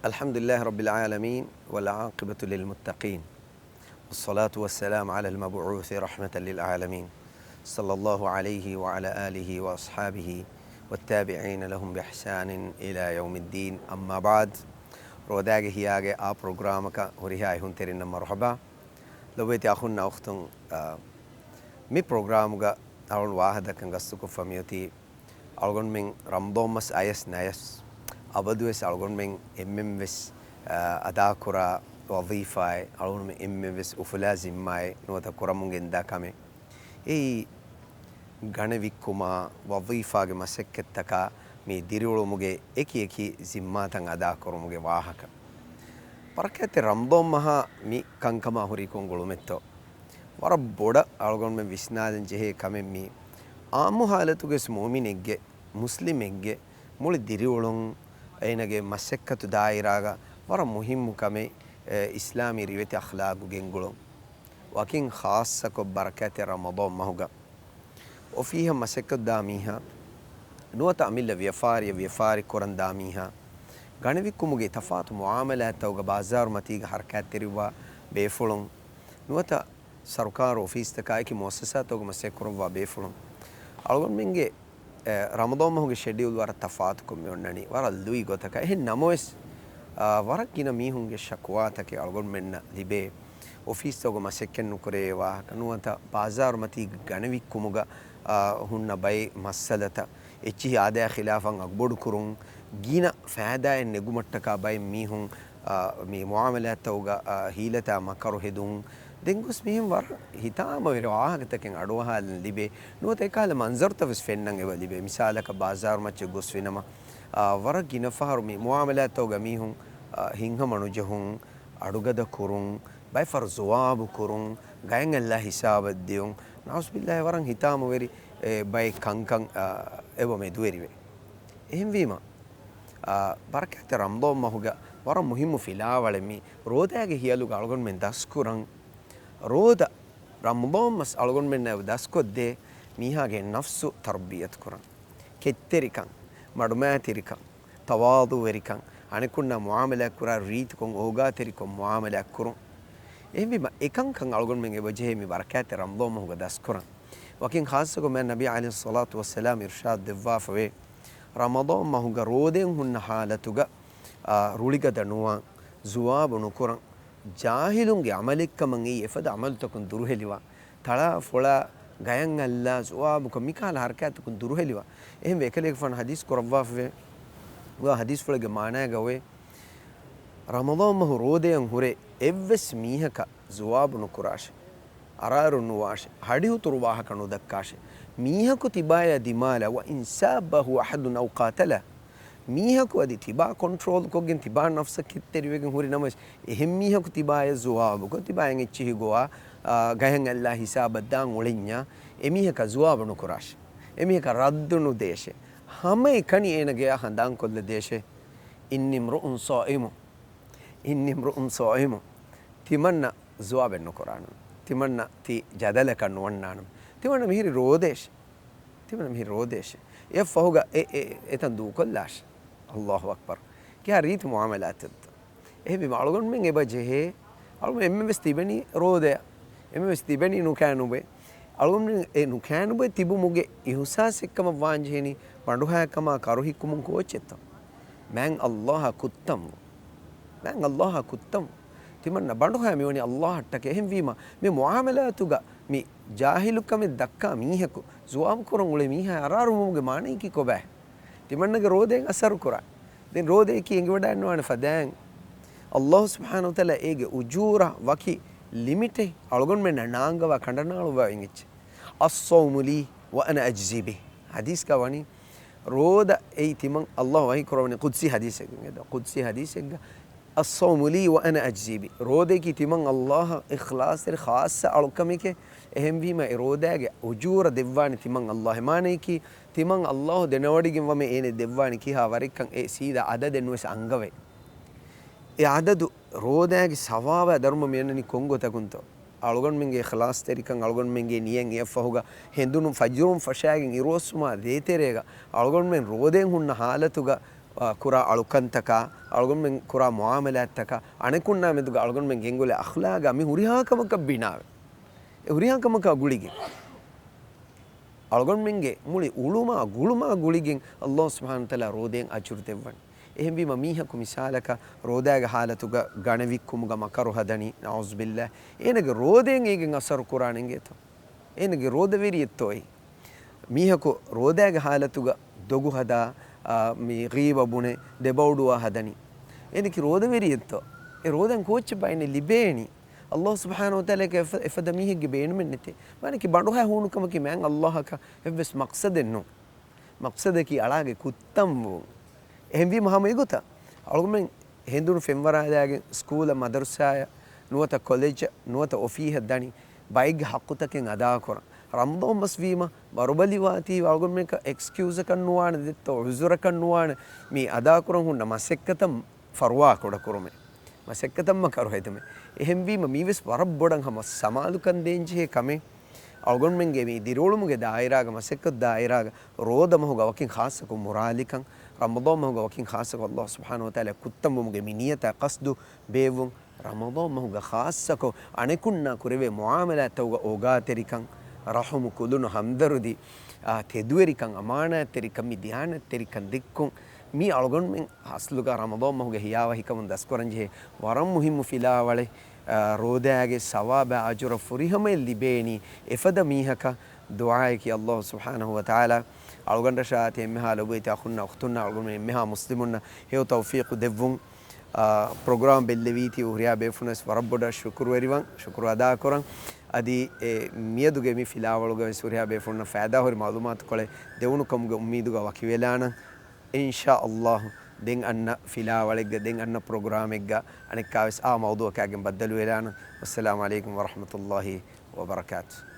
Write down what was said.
الحمد لله رب العالمين والعاقبة للمتقين والصلاة والسلام على المبعوث رحمة للعالمين صلى الله عليه وعلى آله وأصحابه والتابعين لهم بإحسان إلى يوم الدين أما بعد روداجه هياجه برنامجك وريها هنترين مرحبا لو بيتي أخونا أختن مي برنامجك أول واحد كان قصدك فميوتي ألقون من رمضان مس آيس نايس أبدوس ألقون من إممس أداكورا وظيفة ألقون من إممس وفلازم ماي نوتا كورا مونجن دا كامي غنويكما وظيفة مسكت تكا مي ديرولو موجي إكي زماتن أداكورو موجي واهكا بركات رمضان مها مي كانكما هوريكون غلومتو ورا بودا ألقون من ويسنادن جهي كامي مي ආමු හාලතුගේ මොමිනෙක්ගේ මුස්ලිමෙක්ගේ මුළු දිරිවලුන් එනගේ මසෙක්කතු දායිරාගා වර මුහිම්මුකමේ ඉස්ලාමී රිවෙති අඛලාගු ගෙන්ගුලොන් වකින් ખાસක බරකත රමදාන් මහුගා ඔෆීහ මසෙක්කතු දාමීහා නුවත අමිල්ල විෆාරි කොරන් දාමීහා ගණවික්කුමුගේ තෆාතු මුආමලාතවග බාසාර් මතීග හරකත් තිරිවා බේෆුලොන් නුවත සර්කාර ඔෆීස් තකායිකි මුඅස්සසාතවග මසෙක්කුරවා බේෆුලොන් අලගොන් මින්ගේ රමදාන් මහුගේ ෂෙඩියුල් වර තෆාතුකම් මෙන්නනි වර ලුයි ගොතක එහෙ නමොස් වරක් කින මීහුන්ගේ ශක්වාතකේ අලගොන් මෙන්න ලිබේ ඔෆීස් තෝග මසෙක්කන් නුකරේවා කනුවත බාසාර් මති ගණවික්කුමුග හුන්න බයි මස්සලත එච්චි ආදා ඛිලාෆන් අක්බොඩු කුරුන් ගින ෆෑදාය නෙගුමට්ටකා බයි මීහුන් මේ මුආමලාත් තෝග හීලතා මකරු හෙදුන් දෙංගුස් මිහිම් වර හිතාම වෙර ආහගතකෙන් අඩුවහල්න ලිබේ නුවත ඒකාල මන්සර්තවස් ෆෙන්නන් එව ලිබේ මිසාලක බාසාර් මච්ච ගොස් වෙනම වර ගින ෆහරු මි මුආමලාත් තෝග මිහුන් හිංහ මනුජහුන් අඩුගද කුරුන් බයි ෆර් සවාබ් කුරුන් ගයන් අල්ලා හිසාබ දියුන් නවස් බිල්ලාහ් වරන් හිතාම වෙරි බයි කංකං එව මේ දුවරිවේ එහෙම වීම බරකත රම්දෝම් මහුගා වර මුහිම්මු ෆිලාවල මි රෝදාගේ හියලුග අලගොන් මෙන් දස්කුරන් رودا رمضان مس ألقون من داسكو ده ميها جن نفسه تربية كران كتيركان مدمات تيركان تواضع وريكان أنا كنا معاملة كرا ريت كون أوجا تيركون معاملة كرون إيه بما إكان كان ألقون من وجهه مباركات رمضان مهو داسكران وكين خاصة كمان النبي عليه الصلاة والسلام إرشاد دفاف في رمضان مهو جرودين هن حالتوجا روليكا دنوا زواب ونكران ජාහිලුන්ගේ අමලෙක්කමන් ඒ එෆද අමල්තකුන් දුරුහෙලිවා තලා ෆොලා ගයන් අල්ලා සුවාබුක මිකාල හරකතුකුන් දුරුහෙලිවා එහෙම එකලෙක ෆන් හදීස් කරවා වේ වා හදීස් ෆලගේ මානා ගවේ රමදාන් මහ රෝදයන් හුරේ එවස් මීහක සුවාබුන කුරාෂ අරාරුනු වාෂ හඩියුතුරු වාහකනු දක්කාෂ මීහකු තිබාය දිමාලා ව ඉන්සාබහු අහදුන් අව කාතලා මීහකු අදි තිබා කොන්ට්‍රෝල් කොගෙන් තිබා නෆ්ස කිත්තරිවගෙන් හුරි නමස් එහෙම් මීහකු තිබාය සුවාබුක තිබායෙන් එච්චි ගෝවා ගයන් අල්ලා හිසාබ දාන් ඔලින්ඥා එමීහක සුවාබනු කුරාෂ එමීහක රද්දුනු දේශේ හැම එකනි එනගේ හඳන් කොල්ල දේශේ ඉන්නිම්රුන් සායිමු තිමන්න සුවාබෙන්නු කුරාන තිමන්න ති ජදල කන්නවන්නානම් තිමන්න මිහිරි රෝදේශ يفهوجا إتندو كلاش الله أكبر كه ريت معاملات إيه بمعلومون من إبجه علوم إمم بستيبني روده إمم بستيبني نكانو به علوم نكانو به تبو مجه يهوساس كم وانجهني بندوها كما كاروهي كمون كوچتة من الله كتم تمنا بندوها ميوني الله تكهم فيما مي معاملاتوجا مي ජාහිලුකම දක්කා මීහකු සුවාම් කරන් උලේ මීහා අරාරුමුගේ මානේ කි කොබෑ තිමන්නගේ රෝදෙන් අසරු කරා දැන් රෝදේ කි එංගෙ වඩා යනවනේ ෆදෑන් අල්ලාහ් සුබ්හානහු වතාලා ඒගේ උජූර වකි ලිමිටේ අලගොන් මෙන්න නාංගව කණ්ඩනාලු වයින්ච් අස්සෞමුලි වඅන අජ්සි බි හදීස් කවනි රෝද ඒ තිමන් අල්ලාහ් වහී කරවනේ කුද්සි හදීසෙක් الصوم لي وأنا أجزي به رودك تمن الله إخلاص الخاص ألوكمك أهم بما إروداك أجور ديوان تمن الله ما نيكي تمن الله دنوادي وما إن ديوان كي هاورك كان سيدا عدد الناس أنجوي عدد روداك سواب درم مينني كونغو تكونتو ألوكن منك إخلاص تريكان ألوكن منك نيان يفهوغا هندونم فجرم فشاعين إروسما ذيتريغا ألوكن من رودين هن حالتوغا kura alukantaka algon men kura muamalattaka anekunna meduga algon men gengole akhlaga mi hurihakamaka binawe e hurihakamaka gulige algon menge muli uluma guluma guligen Allah subhanahu wa taala roden ajurtevwan එහෙම බීම මීහකු මිසාලක රෝදාගේ හාලතුග ගණවික්කුමුග මකරු හදනි නෞස් බිල්ලා එනගේ රෝදෙන් ඒගෙන් අසරු කුරානෙන්ගේ තෝ එනගේ රෝද වෙරියත්තෝයි මීහකු රෝදාගේ හාලතුග දොගු හදා මේ ගීව බුනේ දෙබවුඩුවා හදනි එනකි රෝද වෙරියත්තෝ ඒ රෝදෙන් කෝච්ච බයිනේ ලිබේනි Allah subhanahu wa ta'ala ke efada mihige beenu mennete maniki bandu ha hunu kamaki man Allah ka evs maqsaden no maqsadaki alage kuttammu ehembi mahama igota algumen hendunu femwaradaage school madrasa nuwata college nuwata ofi haddani baig haqqutaken ada kora ramdom maswima barubali wati algumen ka excuse kan nuwana detto uzura kan nuwana mi ada kurun hunna masekkatam farwa koda kurume masekkatam karu hedme ehembi miwes warabbodan hama samalukan denje kame algon menge mi dirolumuge dairaga masekkat dairaga rodamu gawakin khasako muralikan ramadan mahu gawakin khasako Allah subhanahu wa ta'ala kuttamuge mi niyata qasdu bevun ramadan mahu ga khasako anekunna kureve muamalat tawga oga terikan rahumu kudunu hamdarudi teduerikan amana terikan mi dhyana terikan dikkun mi algon men hasluga ramadan mahu ga hiyawa hikamun daskoranje waram muhimmu fila wale rodaage sawaba ajra furihame libeni efada mihaka duaa ki Allah subhanahu wa ta'ala algonda shaat emha logoyti akhunna ukhtunna algon emha muslimunna hew tawfiq devun program belleviti uriya befunas warabboda shukru weriwan shukru ada koran adi miyaduge mi filawoluga suriya befunna faida hori malumat kole devunu kamuga ummiduga wakivelana insha Allah den anna filawalege den anna program egga anek kavis a mawdu kagen baddalu welana wassalamu alaikum wa rahmatullahi wa barakatuh